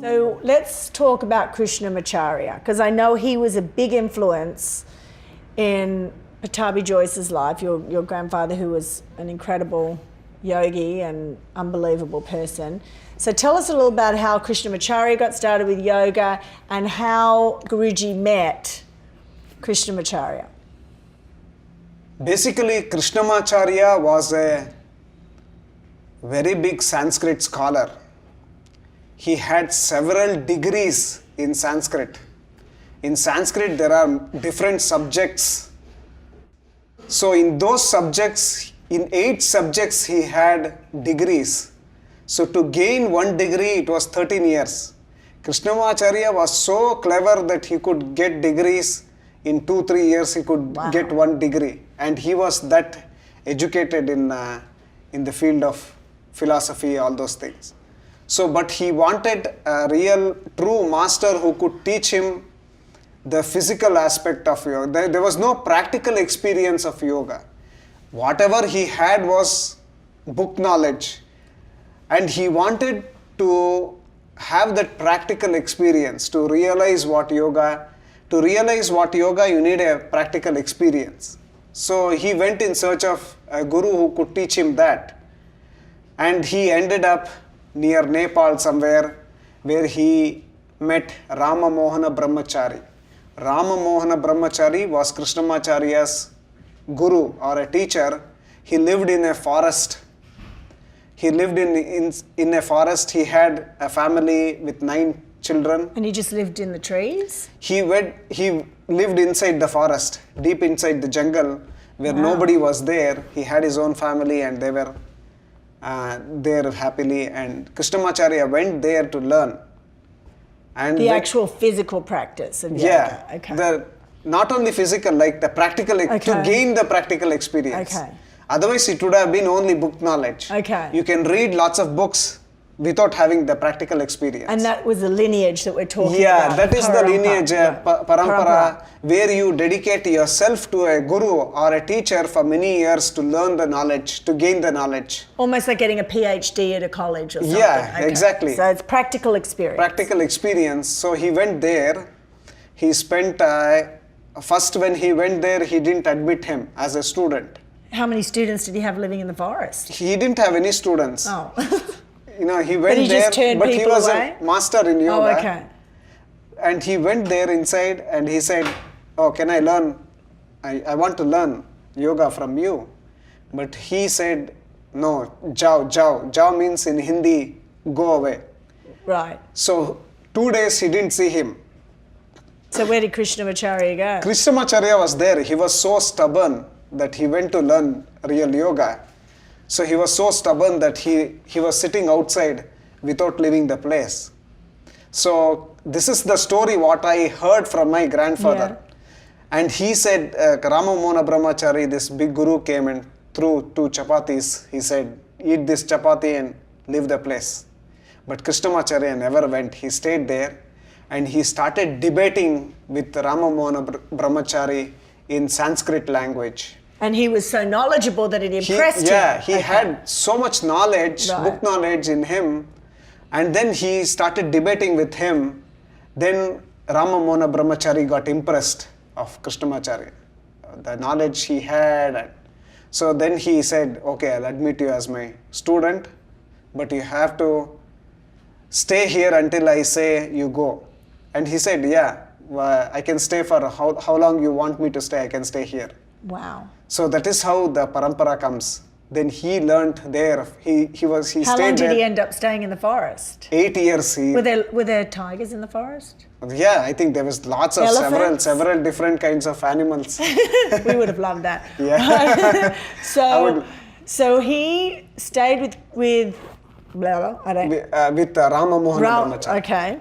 So let's talk about Krishnamacharya, because I know he was a big influence in Pattabhi Jois's life, your grandfather, who was an incredible yogi and unbelievable person. So tell us a little about how Krishnamacharya got started with yoga and how Guruji met Krishnamacharya. Basically, Krishnamacharya was a very big Sanskrit scholar. He had several degrees in Sanskrit. In Sanskrit, there are different subjects. So in those subjects, in 8 subjects, he had degrees. So to gain 1 degree, it was 13 years. Krishnamacharya was so clever that he could get degrees in 2-3 years. He could get 1 degree, and he was that educated in the field of philosophy, all those things. So, but he wanted a real, true master who could teach him the physical aspect of yoga. There was no practical experience of yoga. Whatever he had was book knowledge, and he wanted to have that practical experience to realize what yoga. To realize what yoga, you need a practical experience. So he went in search of a guru who could teach him that, and he ended up near Nepal somewhere, where he met Rama Mohana Brahmachari. Rama Mohana Brahmachari was Krishnamacharya's guru or a teacher. He lived in a forest. He lived in a forest. He had a family with 9 children. And he just lived in the trees? He lived inside the forest, deep inside the jungle, where nobody was there. He had his own family, and they were there happily, and Krishnamacharya went there to learn. And the actual physical practice of yoga. Yeah, okay. Not only physical, like the practical, to gain the practical experience. Okay. Otherwise, it would have been only book knowledge. Okay. You can read lots of books without having the practical experience. And that was the lineage that we're talking about. Yeah, that is the lineage, parampara, where you dedicate yourself to a guru or a teacher for many years to learn the knowledge, to gain the knowledge. Almost like getting a PhD at a college or something. Yeah, okay. Exactly. So it's practical experience. Practical experience. So he went there. He spent, first when he went there, he didn't admit him as a student. How many students did he have living in the forest? He didn't have any students. Oh. He went there, but he was a master in yoga. Oh, okay. And he went there inside and he said, "Oh, can I learn? I want to learn yoga from you." But he said, "No, jao, jao." Jao means in Hindi, go away. Right. So 2 days he didn't see him. So where did Krishnamacharya go? Krishnamacharya was there. He was so stubborn that he went to learn real yoga. So he was so stubborn that he was sitting outside without leaving the place. So this is the story what I heard from my grandfather. Yeah. And he said, Rama Mohana Brahmachari, this big guru came and threw 2 chapatis. He said, eat this chapati and leave the place. But Krishnamacharya never went. He stayed there and he started debating with Rama Mohana Brahmachari in Sanskrit language. And he was so knowledgeable that it impressed him. Yeah, he had so much knowledge, book knowledge in him. And then he started debating with him. Then Rama Mohana Brahmachari got impressed of Krishnamacharya, the knowledge he had. So then he said, okay, I'll admit you as my student, but you have to stay here until I say you go. And he said, yeah, I can stay for how long you want me to stay, I can stay here. Wow. So that is how the parampara comes. Then he learned there. He stayed there. How long did he end up staying in the forest? 8 years. Were there tigers in the forest? Yeah, I think there was lots of several different kinds of animals. We would have loved that. Yeah. So he stayed with Rama Mohana Brahmachari. Okay.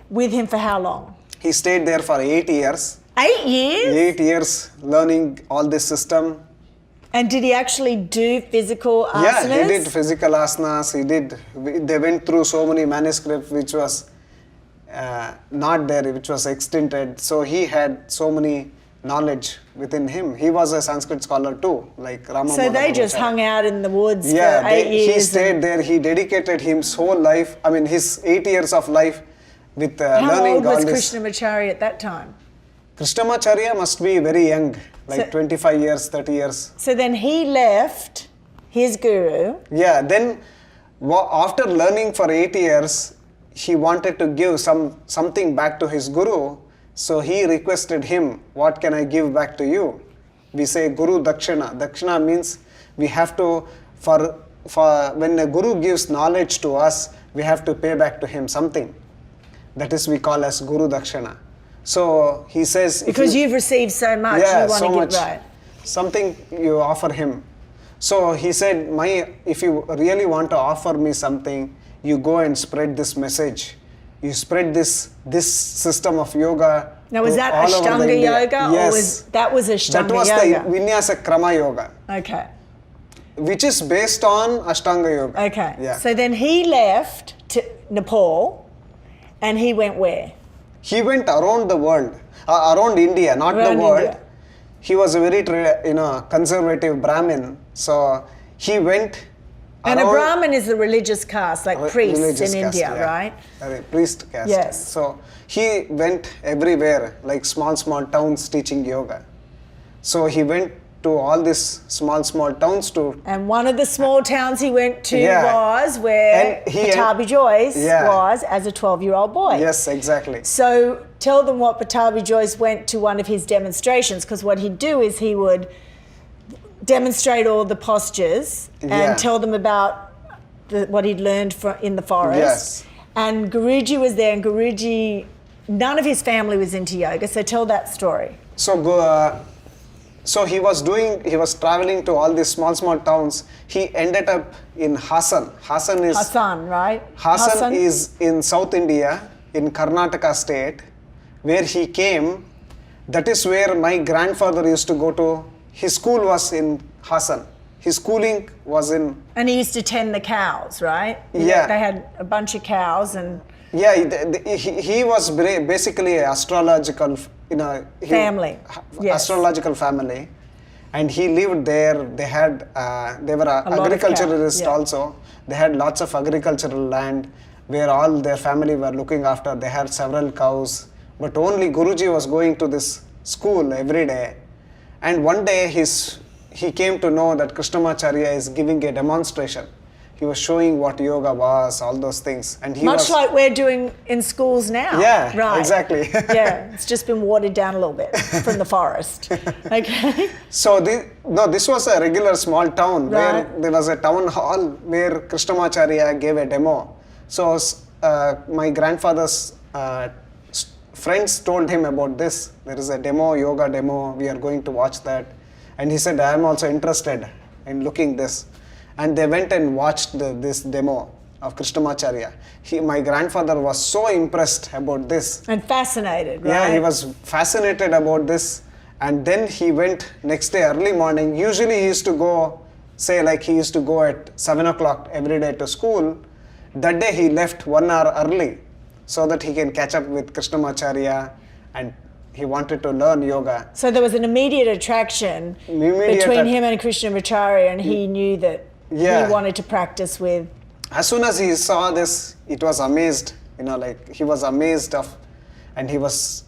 With him for how long? He stayed there for 8 years. 8 years? 8 years learning all this system. And did he actually do physical asanas? Yeah, he did physical asanas. They went through so many manuscripts which was not there, which was extincted. So he had so many knowledge within him. He was a Sanskrit scholar too, like Rama Mohana. So they just hung out in the woods for 8 years? He stayed there. He dedicated his whole life, his 8 years of life with How learning old was all this. Krishnamacharya at that time? Krishnamacharya must be very young, like So- 25 years, 30 years. So then he left his guru. Yeah, then after learning for 8 years, he wanted to give something back to his guru. So he requested him, what can I give back to you? We say Guru Dakshina. Dakshina means we have to, for when a guru gives knowledge to us, we have to pay back to him something. That is we call as Guru Dakshina. So he says, if Because you've received so much, yeah, you want so to much, give right. something you offer him. So he said, if you really want to offer me something, you go and spread this message. You spread this system of yoga. Now, was to that all over the Ashtanga India. yoga? Yes. That was Ashtanga That was yoga. the Vinyasa Krama yoga, Okay. which is based on Ashtanga yoga. Okay. Yeah. So then he left to Nepal and he went where? He went around the world, around India, not Around the world. India. He was a very conservative Brahmin. So he went And a around- Brahmin is a religious caste, like priests religious in caste, India, yeah. right? A priest caste. Yes. So he went everywhere, like small towns teaching yoga. So he went to all these small towns to. And one of the small towns he went to Yeah. was where And he- Pattabhi Jois Yeah. was as a 12-year-old boy. Yes, exactly. So tell them what Pattabhi Jois went to one of his demonstrations, because what he'd do is he would demonstrate all the postures and Yeah. tell them about what he'd learned in the forest. Yes. And Guruji was there, and Guruji, none of his family was into yoga, so tell that story. So he was traveling to all these small towns. He ended up in Hassan. Hassan Right? Hassan is in South India, in Karnataka state, where he came. That is where my grandfather used to go to. His school was in Hassan. His schooling was in. And he used to tend the cows, right? Yeah. They had a bunch of cows and Yeah, he was basically an astrological, family. Yes. Astrological family, and he lived there. They were lot of agriculturists cows, yeah. also. They had lots of agricultural land where all their family were looking after. They had several cows, but only Guruji was going to this school every day. And one day he came to know that Krishnamacharya is giving a demonstration. He was showing what yoga was, all those things. And he much was, like we're doing in schools now. Yeah, right. exactly. Yeah, it's just been watered down a little bit from the forest. Okay. So this was a regular small town where Right. there was a town hall where Krishnamacharya gave a demo. So my grandfather's friends told him about this. There is a demo, yoga demo. We are going to watch that. And he said, I am also interested in looking this. And they went and watched this demo of Krishnamacharya. My grandfather was so impressed about this. And fascinated, right? Yeah, he was fascinated about this. And then he went next day early morning. Usually he used to go, he used to go at 7 o'clock every day to school. That day he left 1 hour early so that he can catch up with Krishnamacharya, and he wanted to learn yoga. So there was an immediate attraction between him and Krishnamacharya, and he knew that Yeah. he wanted to practice with. As soon as he saw this, it was amazed, he was amazed and he was,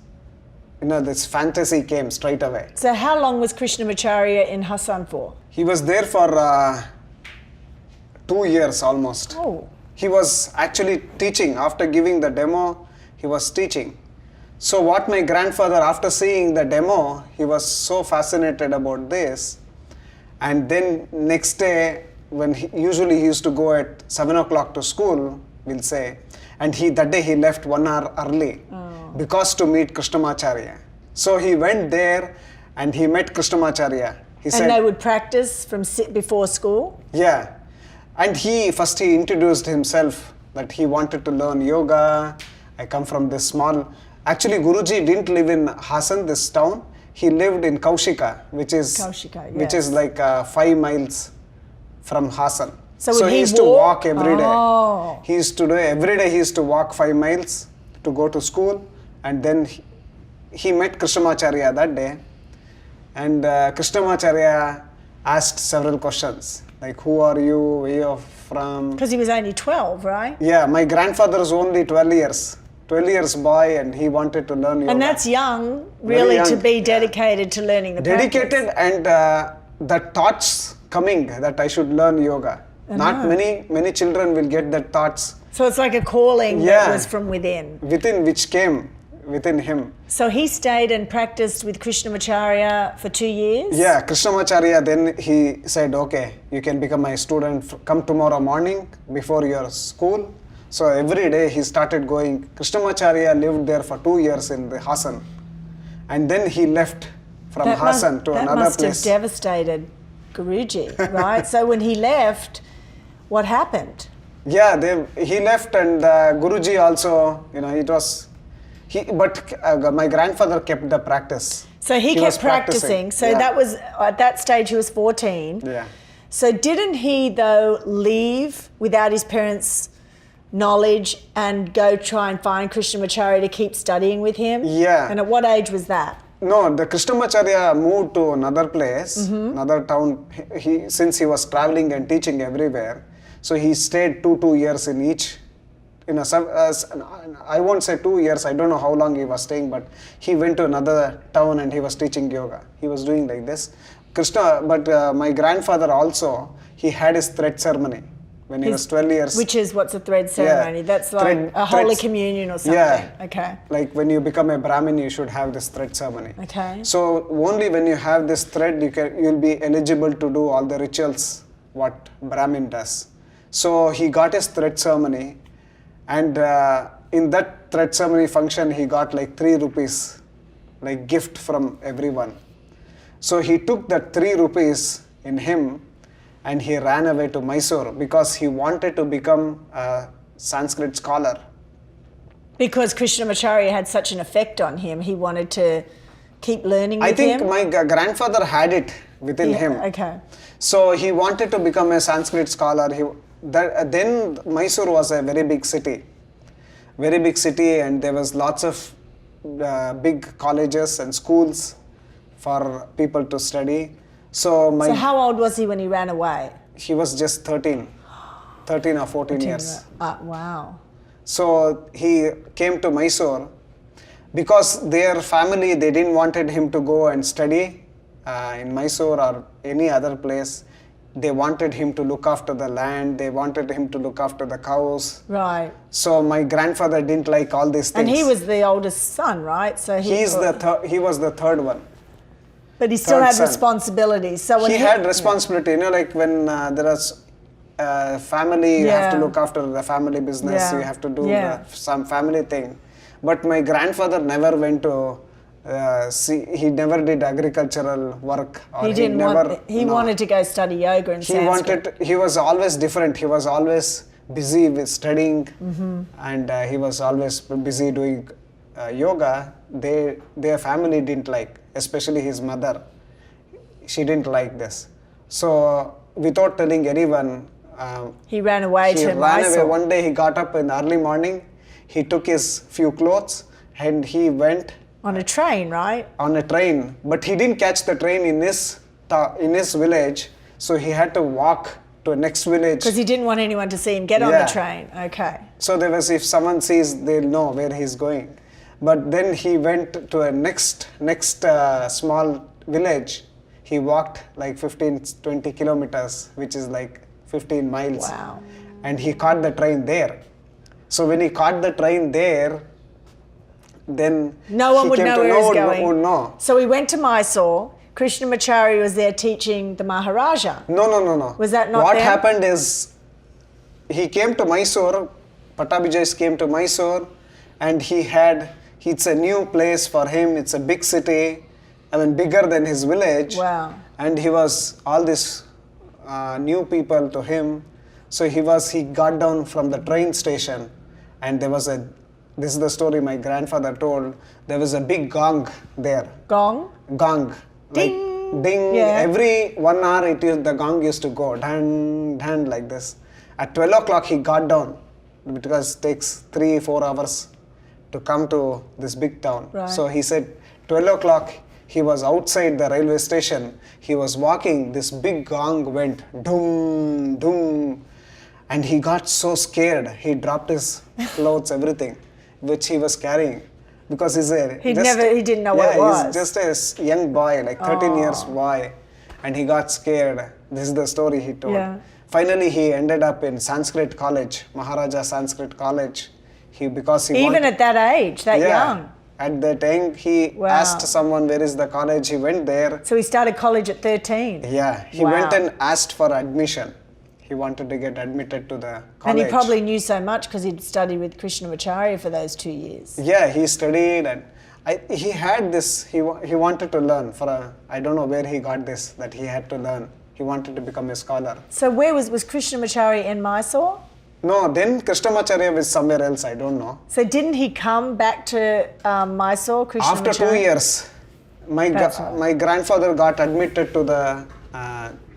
this fantasy came straight away. So how long was Krishnamacharya in Hassan for? He was there for 2 years almost. Oh. He was actually teaching. After giving the demo, he was teaching. So what my grandfather, after seeing the demo, he was so fascinated about this. And then next day, when usually he used to go at 7 o'clock to school, we'll say, and that day he left 1 hour early because to meet Krishnamacharya. So he went there and he met Krishnamacharya. He said, And they would practice before school? yeah. And he introduced himself that he wanted to learn yoga. I come from this small. Actually, Guruji didn't live in Hassan, this town. He lived in Kaushika, which is like 5 miles from Hassan. So he used to walk every day. Oh. He used to do every day. He used to walk 5 miles to go to school, and then he met Krishnamacharya that day. And Krishnamacharya asked several questions. Like, who are you? Where are you from? Because he was only 12, right? Yeah, my grandfather is only 12 years. 12 years boy, and he wanted to learn yoga. And that's young, really, Very to young, be yeah. dedicated to learning the practice. Dedicated, and the thoughts coming that I should learn yoga. Not many children will get that thoughts So it's like a calling that Yeah. was from within. within, which came within him. So he stayed and practiced with Krishnamacharya for 2 years? Yeah, Krishnamacharya, then he said, okay, you can become my student, come tomorrow morning before your school. So every day he started going. Krishnamacharya lived there for 2 years in the Hassan. And then he left from Hassan to another That must place. have devastated Guruji, right? So when he left, what happened? Yeah, he left, and Guruji also, it was, but my grandfather kept the practice. So he was kept practicing. So Yeah. that was, at that stage, he was 14. Yeah. So didn't he, though, leave without his parents' knowledge and go try and find Krishnamacharya to keep studying with him? Yeah. And at what age was that? No, the Krishnamacharya moved to another place, another town. Since he was traveling and teaching everywhere, so he stayed two years in each. I won't say 2 years. I don't know how long he was staying, but he went to another town and he was teaching yoga. He was doing like this. But my grandfather also, he had his thread ceremony when he was 12 years. Which is what's a thread ceremony? That's like a Holy Communion or something. Yeah. Okay. Like when you become a Brahmin, you should have this thread ceremony. Okay. So only when you have this thread, you'll be eligible to do all the rituals what Brahmin does. So he got his thread ceremony, and in that thread ceremony function, he got like 3 rupees, like gift from everyone. So he took that 3 rupees in him, and he ran away to Mysore because he wanted to become a Sanskrit scholar. Because Krishnamacharya had such an effect on him, he wanted to keep learning with I think him? my grandfather had it within him. Okay. So he wanted to become a Sanskrit scholar. Then Mysore was a very big city, and there was lots of big colleges and schools for people to study. So how old was he when he ran away? he was just 13 or 14 years. Wow. So he came to Mysore because their family, they didn't wanted him to go and study in Mysore or any other place. They wanted him to look after the land. They wanted him to look after the cows. Right. So my grandfather didn't like all these things. And he was the oldest son, right? So he was the third one. But he still third had son. responsibilities. So when He had responsibility, like when there is family, you have to Yeah. look after the family business, Yeah. you have to do Yeah. some family thing. But my grandfather never went to he never did agricultural work. Or he didn't never, he no. wanted to go study yoga and Sanskrit. He was always different. He was always busy with studying, and he was always busy doing yoga. Their family didn't like, especially his mother. She didn't like this. So without telling anyone, He ran away he to ran away. Mysore. One day he got up in the early morning, he took his few clothes and he went On a train, right? on a train, but he didn't catch the train in his village, so he had to walk to a next village. Because he didn't want anyone to see him get on Yeah. the train. Okay. So there was, if someone sees, they'll know where he's going. But then he went to a next small village. He walked like 15-20 kilometers, which is like 15 miles. Wow. And he caught the train there. So when he caught the train there, then No one he would came know to where he was no one going. would know. So he went to Mysore. Krishnamacharya was there teaching the Maharaja. No. Was that not What there? happened is, he came to Mysore, Pattabhi Jois came to Mysore, and it's a new place for him, it's a big city, bigger than his village. Wow. And he was all these new people to him. So he got down from the train station, and this is the story my grandfather told, there was a big gong there. Gong? Gong. Ding. Like ding. Yeah. Every 1 hour the gong used to go dun, dun, like this. At 12 o'clock he got down because it takes 3-4 hours to come to this big town. Right. So he said 12 o'clock he was outside the railway station. He was walking, this big gong went dum, dum. And he got so scared, he dropped his clothes, everything. which he was carrying, because he didn't know what it was. He's just a young boy, like 13 years boy, and he got scared. This is the story he told. Yeah. Finally, he ended up in Sanskrit college, Maharaja Sanskrit college. Even at that age, that young. At that time, he asked someone, where is the college? He went there. So he started college at 13? Yeah, he went and asked for admission. He wanted to get admitted to the college. And he probably knew so much because he'd studied with Krishnamacharya for those 2 years. Yeah, he studied, and he had this, he wanted to learn I don't know where he got this, that he had to learn. He wanted to become a scholar. So where was Krishnamacharya in Mysore? No, then Krishnamacharya was somewhere else, I don't know. So didn't he come back to Mysore, Krishnamacharya? After 2 years, my grandfather got admitted to the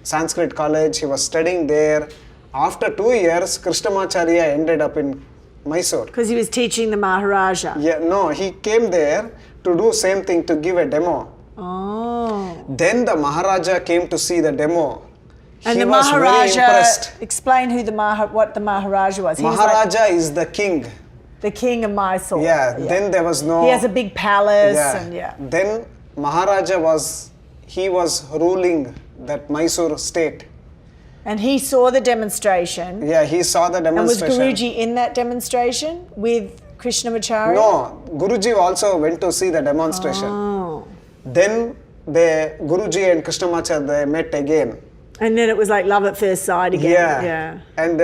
Sanskrit college. He was studying there. After 2 years, Krishnamacharya ended up in Mysore. Because he was teaching the Maharaja? Yeah, no, he came there to do same thing, to give a demo. Oh. Then the Maharaja came to see the demo. And he the was very Maharaja, impressed. explain what the Maharaja was. Maharaja is the king. The king of Mysore. Yeah, then there was no... He has a big palace. Yeah. Then Maharaja was ruling that Mysore state. And he saw the demonstration. Yeah, he saw the demonstration. And was Guruji in that demonstration with Krishnamacharya? No, Guruji also went to see the demonstration. Oh. Then Guruji and Krishnamacharya, they met again. And then it was like love at first sight again. Yeah. And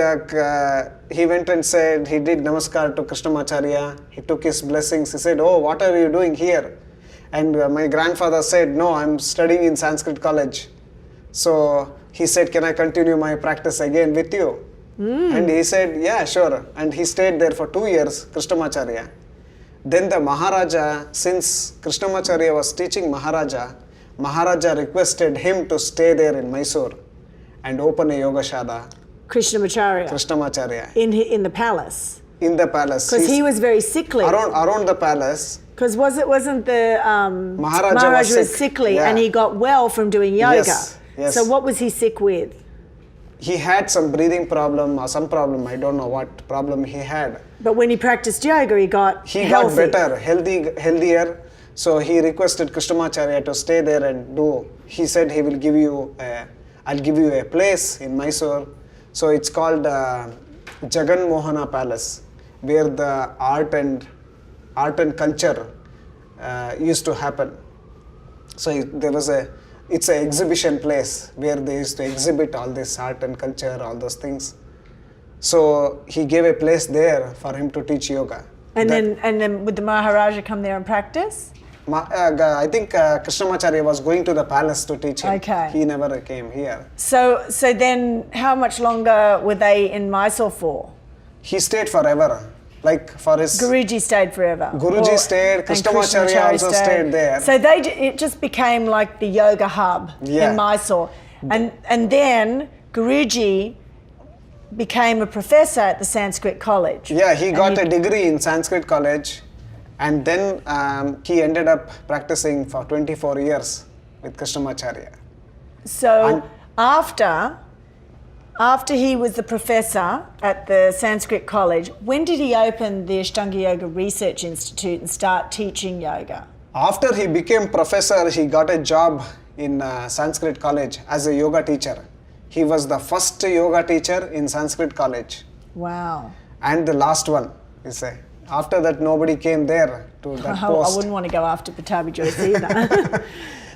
he went and said, he did namaskar to Krishnamacharya. He took his blessings. He said, oh, what are you doing here? And my grandfather said, no, I'm studying in Sanskrit college. So he said, can I continue my practice again with you? And he said, yeah, sure. And he stayed there for 2 years, Krishnamacharya. Then the Maharaja, since Krishnamacharya was teaching Maharaja requested him to stay there in Mysore and open a yogashala. Krishnamacharya. In the palace. In the palace. Because he was very sickly. Around the palace. Because wasn't the Maharaja was sickly and he got well from doing yoga. Yes. So what was he sick with? He had some breathing problem or some problem. I don't know what problem he had. But when he practiced yoga, he got got better, healthier. So he requested Krishnamacharya to stay there and do. He said he will give you I'll give you a place in Mysore. So it's called Jagan Mohana Palace, where the art and culture used to happen. So it's an exhibition place where they used to exhibit all this art and culture, all those things. So he gave a place there for him to teach yoga. And then would the Maharaja come there and practice? I think Krishnamacharya was going to the palace to teach him. Okay. He never came here. So then how much longer were they in Mysore for? He stayed forever. Like for his... Guruji stayed forever. Guruji stayed, Krishnamacharya also stayed there. So it just became like the yoga hub in Mysore. And then Guruji became a professor at the Sanskrit college. Yeah, he got a degree in Sanskrit college. And then he ended up practicing for 24 years with Krishnamacharya. So after he was the professor at the Sanskrit college, when did he open the Ashtanga Yoga Research Institute and start teaching yoga? After he became professor, he got a job in Sanskrit college as a yoga teacher. He was the first yoga teacher in Sanskrit college. Wow. And the last one, you say. After that, nobody came there to that post. I wouldn't want to go after Pattabhi Jois either.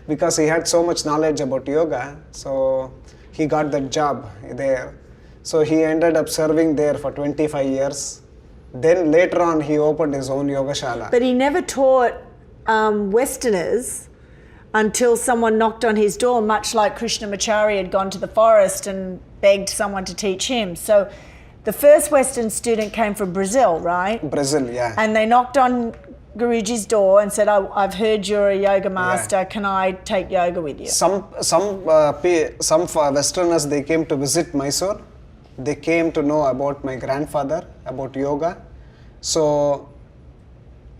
Because he had so much knowledge about yoga, so he got that job there. So he ended up serving there for 25 years. Then later on, he opened his own yogashala. But he never taught Westerners until someone knocked on his door, much like Krishnamacharya had gone to the forest and begged someone to teach him. So the first Western student came from Brazil, right? Brazil, yeah. And they knocked on Guruji's door and said, I've heard you're a yoga master. Yeah. Can I take yoga with you? Some Westerners, they came to visit Mysore. They came to know about my grandfather, about yoga. So...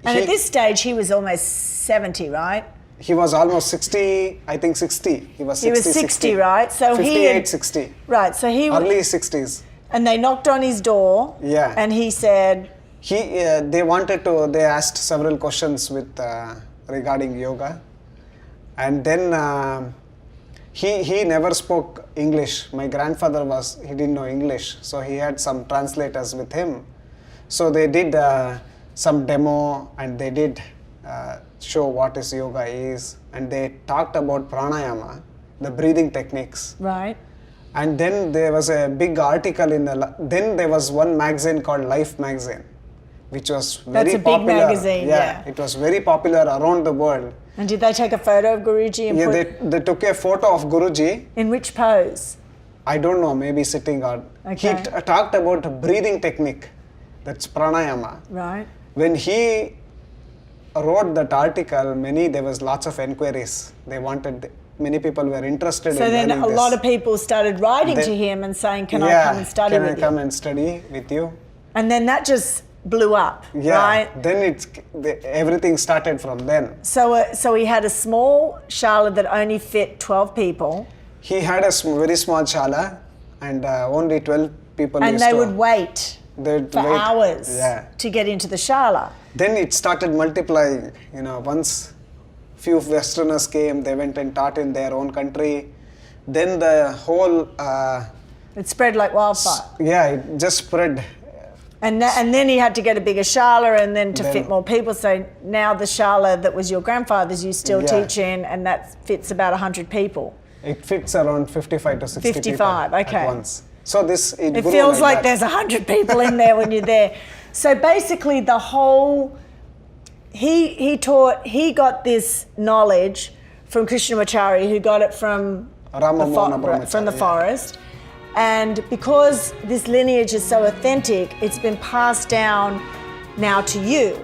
And at this stage, he was almost 70, right? He was almost 60, I think 60. He was 60, right? So 58, 60. Right, so he... Early 60s. And they knocked on his door. Yeah. And he said, They asked several questions with regarding yoga, and then he never spoke English. My grandfather he didn't know English, so he had some translators with him. So they did some demo, and they did show what is yoga is, and they talked about pranayama, the breathing techniques. Right. And then there was a big article then there was one magazine called Life magazine, which was very That's a popular. big magazine, yeah. It was very popular around the world. And did they take a photo of Guruji and put They took a photo of Guruji. in which pose? I don't know, maybe sitting or Okay. he talked about breathing technique, that's pranayama. Right. When he wrote that article, there was lots of enquiries. Many people were interested So in then learning a this. lot of people started writing to him and saying, can I come and study can with I you? come and study with you? And then that just blew up, Yeah, right? then everything started from then. So he had a small shala that only fit 12 people. He had a very small shala, and only 12 people And used they to. would wait They'd for wait. hours Yeah. to get into the shala. Then it started multiplying. Once few Westerners came, they went and taught in their own country. Then the whole It spread like wildfire. it just spread. And then he had to get a bigger shala and then to Then- fit more people. So now the shala that was your grandfather's you still Yeah. teach in, and that fits about 100 people. It fits around 55 to 60 55, people okay. at once. So it It grew feels like that. there's 100 people in there when you're there. So basically the whole, he got this knowledge from Krishnamacharya, who got it from Ramamohana Brahmacharya, from the yeah. forest. And because this lineage is so authentic, it's been passed down now to you.